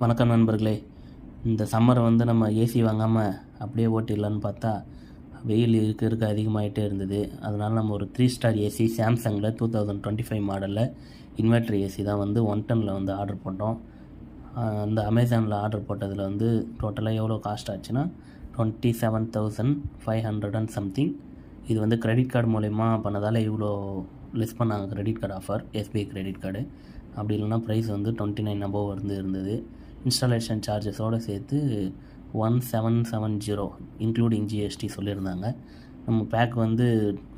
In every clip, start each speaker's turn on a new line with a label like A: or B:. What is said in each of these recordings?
A: வணக்கம் நண்பர்களே. இந்த சம்மரை வந்து நம்ம ஏசி வாங்காமல் அப்படியே ஓட்டிடலான்னு பார்த்தா வெயில் இருக்க அதிகமாகிட்டே இருந்தது. அதனால் நம்ம ஒரு 3 ஸ்டார் ஏசி சாம்சங்கில் 2025 மாடலில் இன்வெர்டர் ஏசி தான் வந்து 110 வந்து ஆர்டர் போட்டோம். அந்த அமேசானில் ஆர்டர் போட்டதில் வந்து டோட்டலாக எவ்வளோ காஸ்ட் ஆச்சுன்னா 27,500 அண்ட் சம்திங். இது வந்து கிரெடிட் கார்டு மூலயமா பண்ணதால் இவ்வளோ லெஸ் பண்ணாங்க. Credit card offer, SBI credit card. அப்படி இல்லைனா ப்ரைஸ் வந்து 29 அபோவ் இருந்தது. இன்ஸ்டாலேஷன் சார்ஜஸோடு சேர்த்து 1770 இன்க்ளூடிங் ஜிஎஸ்டி சொல்லியிருந்தாங்க. நம்ம பேக் வந்து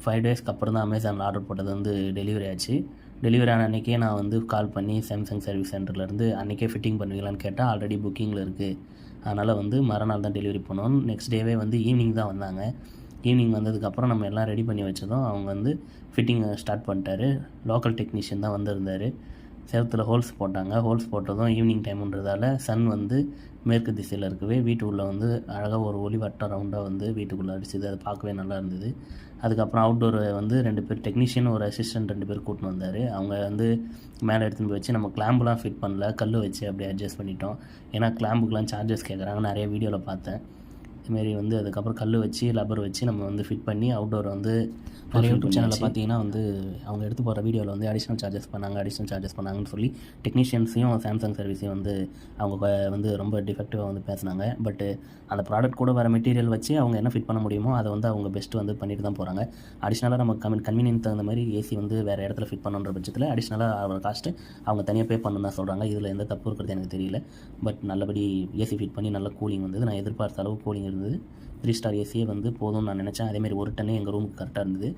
A: 5 டேஸ்க்கு அப்புறம் தான் அமேசானில் ஆர்டர் போட்டது வந்து டெலிவரி ஆச்சு. டெலிவரி ஆன அன்றைக்கே நான் வந்து கால் பண்ணி சாம்சங் சர்வீஸ் சென்டர்லேருந்து அன்றைக்கே ஃபிட்டிங் பண்ணுவீங்களான்னு கேட்டால் ஆல்ரெடி புக்கிங்கில் இருக்குது, அதனால் வந்து மறுநாள் தான் டெலிவரி பண்ணோம். நெக்ஸ்ட் டேவே வந்து ஈவினிங் தான் வந்தாங்க. ஈவினிங் வந்ததுக்கப்புறம் நம்ம எல்லாம் ரெடி பண்ணி வச்சதும் அவங்க வந்து ஃபிட்டிங்கை ஸ்டார்ட் பண்ணிட்டாரு. லோக்கல் டெக்னீஷியன் தான் வந்திருந்தார். செவத்தில் ஹோல்ஸ் போட்டாங்க. ஹோல்ஸ் போட்டதும் ஈவினிங் டைமுன்றதால சன் வந்து மேற்கு திசையில் இருக்கவே வீட்டுக்குள்ளே வந்து அழகாக ஒரு ஒளி வட்டம் ரவுண்டாக வந்து வீட்டுக்குள்ளே அடிச்சுது. அது பார்க்கவே நல்லா இருந்தது. அதுக்கப்புறம் அவுட்டோர் வந்து 2 பேர் டெக்னீஷியன், ஒரு அசிஸ்டன்ட் 2 பேர் கூட்டின்னு வந்தார். அவங்க வந்து மேலே எடுத்துன்னு போய் வச்சு நம்ம கிளாம்புலாம் ஃபிட் பண்ணல, கல் வச்சு அப்படியே அட்ஜஸ்ட் பண்ணிட்டோம். ஏன்னா கிளாம்புக்கெலாம் சார்ஜஸ் கேட்குறாங்க, நிறைய வீடியோவில் பார்த்தேன். இதுமாரி வந்து அதுக்கப்புறம் கல் வச்சு லப்பர் வச்சு நம்ம வந்து ஃபிட் பண்ணி அவுட்டோர் வந்து நிறைய யூடியூப் சேனலில் பார்த்தீங்கன்னா வந்து அவங்க எடுத்து போகிற வீடியோவில் வந்து அடிஷ்னல் சார்ஜஸ் பண்ணாங்கன்னு சொல்லி டெக்னீஷியன்ஸையும் சாம்சங் சர்வீஸையும் வந்து அவங்க வந்து ரொம்ப டிஃபெக்டிவாக வந்து பேசினாங்க. பட்டு அந்த ப்ராடக்ட் கூட வர மெட்டீரியல் வச்சு அவங்க என்ன ஃபிட் பண்ண முடியுமோ அதை வந்து அவங்க பெஸ்ட்டு வந்து பண்ணிட்டு தான் போகிறாங்க. அடிஷ்னலாக நம்ம கன்வீனியன்ஸ் தகுந்த மாதிரி ஏசி வந்து வேறு இடத்துல ஃபிட் பண்ணுன்ற பட்சத்தில் அடிஷ்னலாக அவரோட காஸ்ட்டு அவங்க தனியாக பே பண்ணணும் தான் சொல்கிறாங்க. இதில் எந்த தப்பு இருக்கிறது எனக்கு தெரியல. பட் நல்லபடி ஏசி ஃபிட் பண்ணி நல்ல கூலிங் வந்தது. நான் எதிர்பார்த்த அளவு கூலிங் இருந்தது. 3 ஸ்டார் ஏசியே வந்து போதும்னு நான் நினச்சேன். அதேமாதிரி ஒரு டன்னே எங்கள் ரூமுக்கு கரெக்டாக இருந்தது.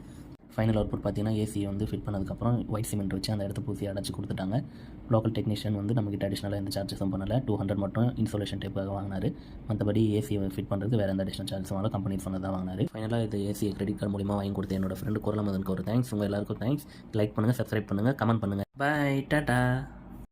A: ஃபைனல் அவுட்புட் பார்த்தீங்கன்னா ஏசி வந்து ஃபிட் பண்ணதுக்கப்புறம் ஒயிட் சிமெண்ட் வச்சு அந்த இடத்த பூசி அடைச்சி கொடுத்துட்டாங்க. லோக்கல் டெக்னீஷியன் வந்து நம்மகிட்ட அடிஷ்னலாக எந்த சார்ஜஸும் பண்ணலை. 200 மட்டும் இன்சோலேஷன் டேப்பாக வாங்கினார். மற்றபடி ஏசி ஃபிட் பண்ணுறது வேறு எந்த அடிஷ்னல் சார்ஜஸ் வாங்கலாம், கம்பெனி சொன்னது தான் வாங்கினார். ஃபைனலாக இது ஏசி கிரெடிட் கார்டு மூலிமா வாங்கி கொடுத்த என்னோட ஃப்ரெண்டு குரலமதனுக்கு ஒரு தேங்க்ஸ். உங்கள் எல்லாருக்கும் தேங்க்ஸ். லைக் பண்ணுங்கள், சப்ஸ்கிரைப் பண்ணுங்கள், கமெண்ட் பண்ணுங்கள். பை, டாடா.